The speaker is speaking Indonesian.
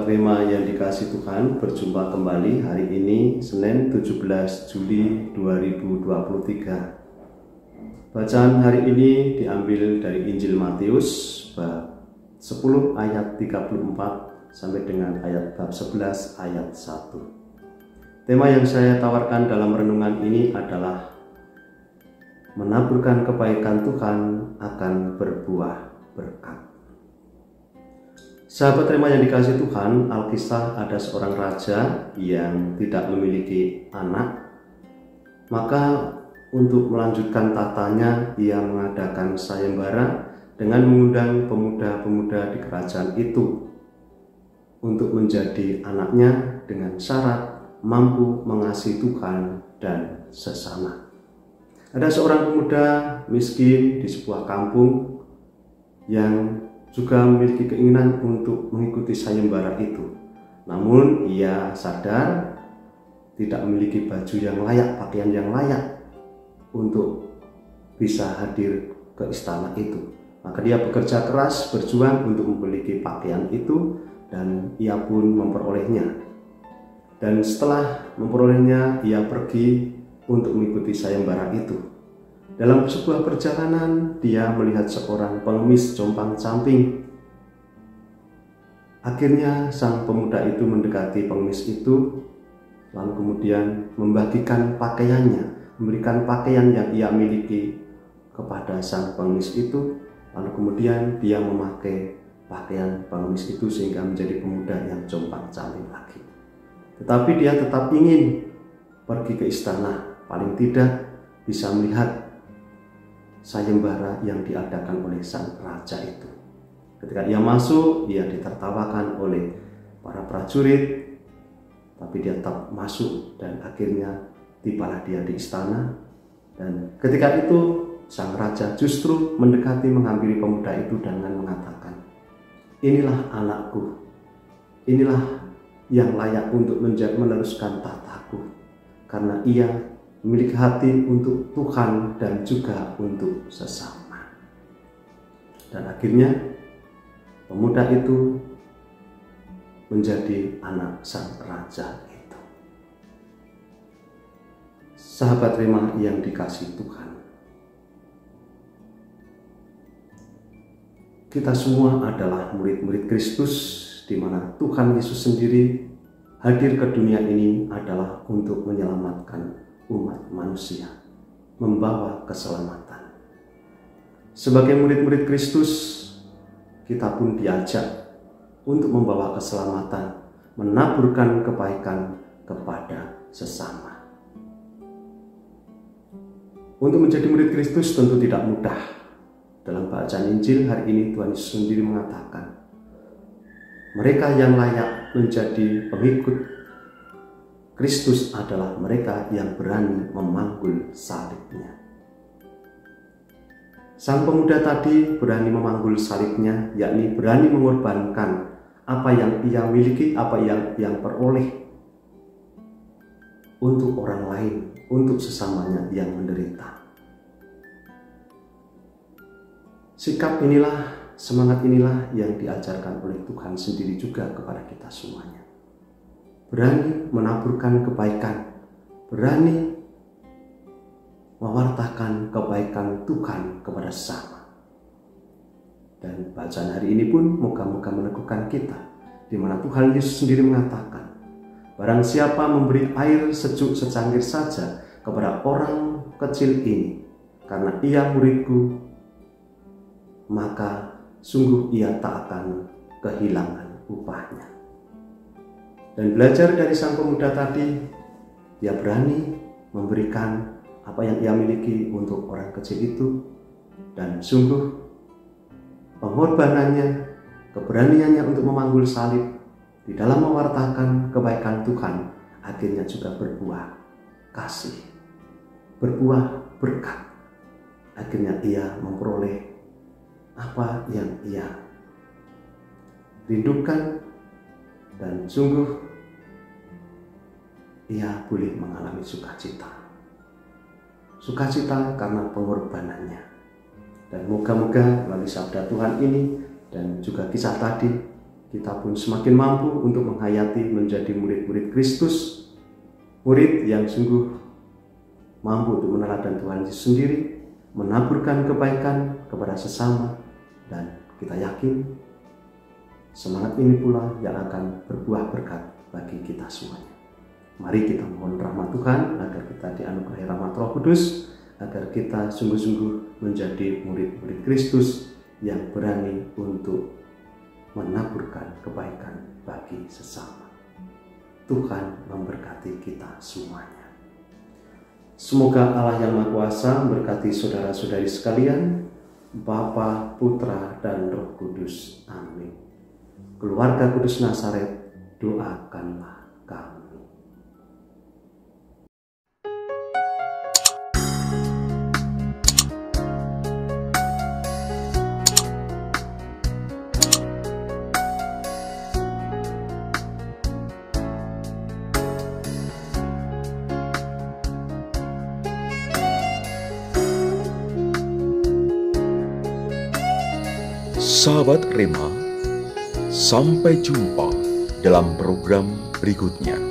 Sahabat Rema yang dikasihi Tuhan, berjumpa kembali hari ini Senin 17 Juli 2023. Bacaan hari ini diambil dari Injil Matius bab 10 ayat 34 sampai dengan bab 11 ayat 1. Tema yang saya tawarkan dalam renungan ini adalah menaburkan kebaikan Tuhan akan berbuah berkat. Sahabat Rema yang dikasihi Tuhan, Alkisah ada seorang raja yang tidak memiliki anak. Maka untuk melanjutkan tatanya, ia mengadakan sayembara dengan mengundang pemuda-pemuda di kerajaan itu untuk menjadi anaknya dengan syarat mampu mengasihi Tuhan dan sesama. Ada seorang pemuda miskin di sebuah kampung yang juga memiliki keinginan untuk mengikuti sayembara itu. Namun ia sadar tidak memiliki baju yang layak, pakaian yang layak untuk bisa hadir ke istana itu. Maka dia bekerja keras, berjuang untuk memiliki pakaian itu, dan ia pun memperolehnya. Dan setelah memperolehnya, ia pergi untuk mengikuti sayembara itu. Dalam sebuah perjalanan, dia melihat seorang pengemis compang-camping. Akhirnya sang pemuda itu mendekati pengemis itu, lalu kemudian membagikan pakaiannya, memberikan pakaian yang ia miliki kepada sang pengemis itu, lalu kemudian dia memakai pakaian pengemis itu sehingga menjadi pemuda yang compang-camping lagi. Tetapi dia tetap ingin pergi ke istana, paling tidak bisa melihat sayembara yang diadakan oleh sang raja itu. Ketika ia masuk, ia ditertawakan oleh para prajurit, tapi dia tetap masuk dan akhirnya tibalah dia di istana. Dan ketika itu sang raja justru mendekati menghampiri pemuda itu dengan mengatakan, "Inilah anakku, inilah yang layak untuk meneruskan tahtaku, karena ia memiliki hati untuk Tuhan dan juga untuk sesama." Dan akhirnya pemuda itu menjadi anak sang raja itu. Sahabat Rema yang dikasihi Tuhan, kita semua adalah murid-murid Kristus, di mana Tuhan Yesus sendiri hadir ke dunia ini adalah untuk menyelamatkan umat manusia, membawa keselamatan. Sebagai murid-murid Kristus, kita pun diajak untuk membawa keselamatan, menaburkan kebaikan kepada sesama. Untuk menjadi murid Kristus tentu tidak mudah. Dalam bacaan Injil hari ini Tuhan Yesus sendiri mengatakan, mereka yang layak menjadi pengikut Kristus adalah mereka yang berani memanggul salibnya. Sang pemuda tadi berani memanggul salibnya, yakni berani mengorbankan apa yang ia miliki, apa yang ia peroleh untuk orang lain, untuk sesamanya yang menderita. Sikap inilah, semangat inilah yang diajarkan oleh Tuhan sendiri juga kepada kita semuanya. Berani menaburkan kebaikan, berani mewartakan kebaikan Tuhan kepada sesama. Dan bacaan hari ini pun moga-moga meneguhkan kita, di mana Tuhan Yesus sendiri mengatakan, barang siapa memberi air sejuk secangkir saja kepada orang kecil ini, karena ia muridku, maka sungguh ia tak akan kehilangan upahnya. Dan belajar dari sang pemuda tadi, dia berani memberikan apa yang ia miliki untuk orang kecil itu, dan sungguh pengorbanannya, keberaniannya untuk memanggul salib di dalam mewartakan kebaikan Tuhan akhirnya juga berbuah kasih, berbuah berkat. Akhirnya ia memperoleh apa yang ia rindukan, dan sungguh ia boleh mengalami sukacita. Sukacita karena pengorbanannya. Dan moga-moga melalui sabda Tuhan ini dan juga kisah tadi, kita pun semakin mampu untuk menghayati menjadi murid-murid Kristus, murid yang sungguh mampu untuk meneladani Tuhan Yesus sendiri, menaburkan kebaikan kepada sesama, dan kita yakin semangat ini pula yang akan berbuah berkat bagi kita semuanya. Mari kita mohon rahmat Tuhan agar kita dianugerahi rahmat Roh Kudus, agar kita sungguh-sungguh menjadi murid-murid Kristus yang berani untuk menaburkan kebaikan bagi sesama. Tuhan memberkati kita semuanya. Semoga Allah yang Maha Kuasa memberkati saudara-saudari sekalian, Bapa, Putra, dan Roh Kudus. Amin. Keluarga Kudus Nazaret, doakanlah kami. Sahabat Rema, sampai jumpa dalam program berikutnya.